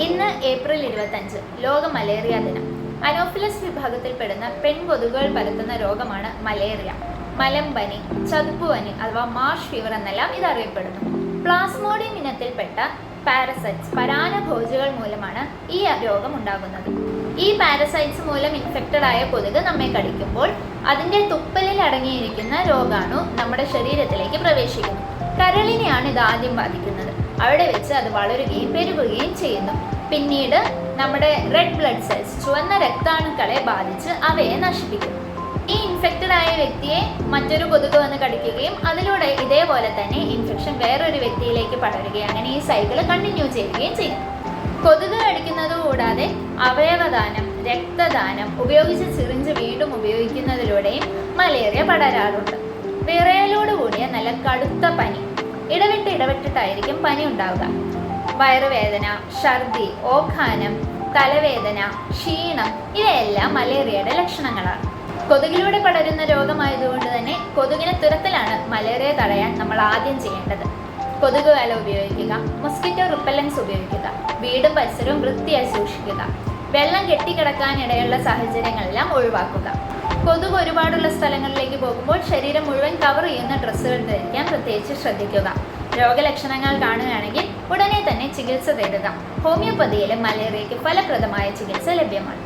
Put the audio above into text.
ഇന്ന് ഏപ്രിൽ 25 ലോക മലേറിയ ദിനം. അനോഫിലസ് വിഭാഗത്തിൽപ്പെടുന്ന പെൺകൊതുകുകൾ പരത്തുന്ന രോഗമാണ് മലേറിയ. മലമ്പനി, ചതുപ്പുപനി അഥവാ മാർഷ് ഫീവർ എന്നെല്ലാം ഇത് അറിയപ്പെടുന്നു. പ്ലാസ്മോഡിയം ഇനത്തിൽപ്പെട്ട പാരസൈറ്റ്സ് പരാന്നഭോജികൾ മൂലമാണ് ഈ രോഗം ഉണ്ടാകുന്നത്. ഈ പാരസൈറ്റ്സ് മൂലം ഇൻഫെക്റ്റഡ് ആയ കൊതുക് നമ്മെ കടിക്കുമ്പോൾ അതിൻ്റെ തുപ്പലിൽ അടങ്ങിയിരിക്കുന്ന രോഗാണു നമ്മുടെ ശരീരത്തിലേക്ക് പ്രവേശിക്കുന്നു. കരളിനെയാണ് ഇത് ആദ്യം ബാധിക്കുന്നത്. അവിടെ വെച്ച് അത് വളരുകയും പെരുകുകയും ചെയ്യുന്നു. പിന്നീട് നമ്മുടെ റെഡ് ബ്ലഡ് സെൽസ്, ചുവന്ന രക്താണുക്കളെ ബാധിച്ച് അവയെ നശിപ്പിക്കുന്നു. ഈ ഇൻഫെക്റ്റഡ് ആയ വ്യക്തിയെ മറ്റൊരു കൊതുക് വന്ന് കടിക്കുകയും അതിലൂടെ ഇതേപോലെ തന്നെ ഇൻഫെക്ഷൻ വേറൊരു വ്യക്തിയിലേക്ക് പടരുകയും അങ്ങനെ ഈ സൈക്കിൾ കണ്ടിന്യൂ ചെയ്യുകയും ചെയ്യും. കൊതുക് കടിക്കുന്നത് കൂടാതെ അവയവദാനം, രക്തദാനം, ഉപയോഗിച്ച സിറിഞ്ച് വീണ്ടും ഉപയോഗിക്കുന്നതിലൂടെയും മലേറിയ പടരാറുണ്ട്. വിറയലോടുകൂടിയ നല്ല കടുത്ത പനി, ഇടവിട്ടിട്ടായിരിക്കും പനി ഉണ്ടാവുക. വയറുവേദന, ഛർദി, ഓക്കാനം, തലവേദന, ക്ഷീണം ഇവയെല്ലാം മലേറിയയുടെ ലക്ഷണങ്ങളാണ്. കൊതുകിലൂടെ പടരുന്ന രോഗമായതുകൊണ്ട് തന്നെ കൊതുകിനെ തുരത്തലാണ് മലേറിയ തടയാൻ നമ്മൾ ആദ്യം ചെയ്യേണ്ടത്. കൊതുക് വല ഉപയോഗിക്കുക, മൊസ്കിറ്റോ റിപ്പല്ലൻസ് ഉപയോഗിക്കുക, വീടും പരിസരവും വൃത്തിയായി സൂക്ഷിക്കുക, വെള്ളം കെട്ടിക്കിടക്കാനിടയുള്ള സാഹചര്യങ്ങളെല്ലാം ഒഴിവാക്കുക. കൊതുക് ഒരുപാടുള്ള സ്ഥലങ്ങളിലേക്ക് പോകുമ്പോൾ ശരീരം മുഴുവൻ കവർ ചെയ്യുന്ന ഡ്രസ്സുകൾ ധരിക്കാൻ പ്രത്യേകിച്ച് ശ്രദ്ധിക്കുക. രോഗലക്ഷണങ്ങൾ കാണുകയാണെങ്കിൽ ഉടനെ തന്നെ ചികിത്സ തേടുക. ഹോമിയോപ്പതിയിലും മലേറിയയ്ക്ക് ഫലപ്രദമായ ചികിത്സ ലഭ്യമാണ്.